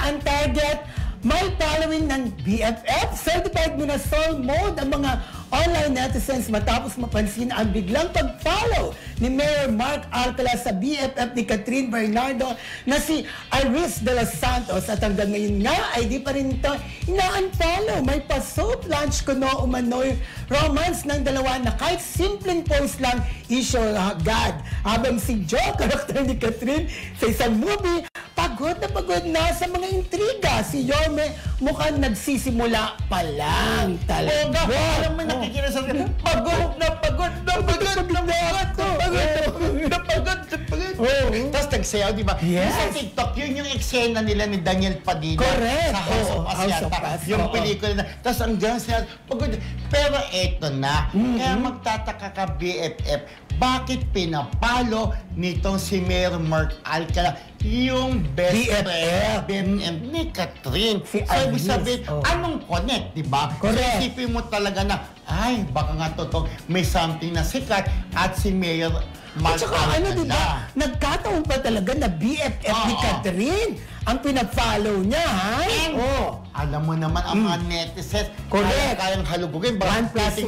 ang target. May following ng BFF, certified mo na soul mode ang mga online netizens matapos mapansin ang biglang pag-follow ni Mayor Mark Alcala sa BFF ni Catherine Bernardo na si Iris de los Santos, at hanggang ngayon nga ay di pa rin ito ina-unfollow. May pa-soap lunch kuno umano'y romance ng dalawa na kahit simpleng post lang issue agad. Habang si Joe, karakter ni Catherine sa isang movie, pagod na sa mga intriga. Si Yorme mukhang nagsisimula pa lang talaga. Alam mo, nakikita sa akin, pagod. Tapos nagsayaw, di ba? Yes. Sa TikTok, yun yung eksena nila ni Daniel Padilla. Correct. Sa House of Asiata. Yung pelikula na. Tapos ang dyan sila, pagod. Pero eto na. Kaya magtataka ka, BFF, bakit pinapalo nitong si Mayor Mark Alcala yung best friend ni Catherine? Si so, ibig sabihin, anong connect, di ba? Correct. So, isipin mo talaga na, ay, baka nga totoo, may something na sikat at si Mayor Mark At saka Alcala. ano, di ba? Nagkataon pa talaga na BFF ni Catherine ang pinag-follow niya, ha? Alam mo naman ang mga netizens, Correct. kayang halugugin. 1+1.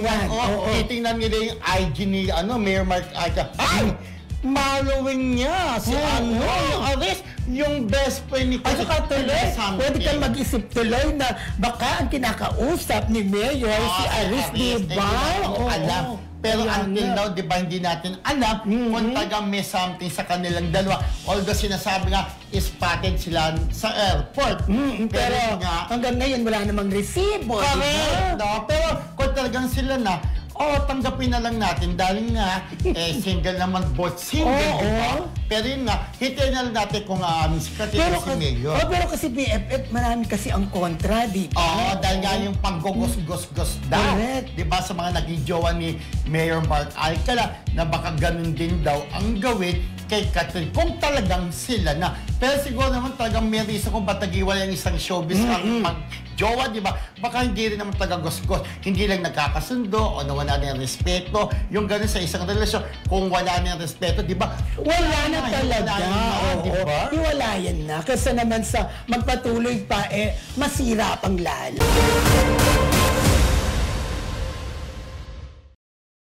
Titingnan nila yung IG ni Mayor Mark Alcala. Ay! Following niya si yung Aris, yung best friend ni At saka tuloy, pwede kang mag-isip tuloy na baka ang kinakausap ni Mayor si Aris, di ba? Alam. Pero until now, di ba, hindi natin alam kung talagang may something sa kanilang dalawa. Although sinasabi nga, spotted sila sa airport. Pero hanggang ngayon, wala namang resibo. Correct. No? Pero kung talagang sila na, tanggapin na lang natin dahil nga, single naman, both single, di ba? Pero yun nga, hitin na lang natin kung si Catherine si Mayor. Pero kasi BFF, marami kasi ang kontra, di ba? Dahil nga yung panggugos-gos-gos daw. Di ba, sa mga naging jowa ni Mayor Mark Alcala, na baka ganun din daw ang gawin kay Catherine kung talagang sila na. Pero siguro naman talagang may reason kung ba't nag-iwalay ang isang showbiz ang mag-jowa, di ba? Baka hindi rin naman taga-gos-gos. Hindi lang nagkakasundo o nawala na yung respeto. Yung ganun sa isang relasyon, kung wala na yung respeto, di ba? Wala na talaga. Di ba? Hiwalayan na. Kasi naman sa magpatuloy pa, masira pang lalo.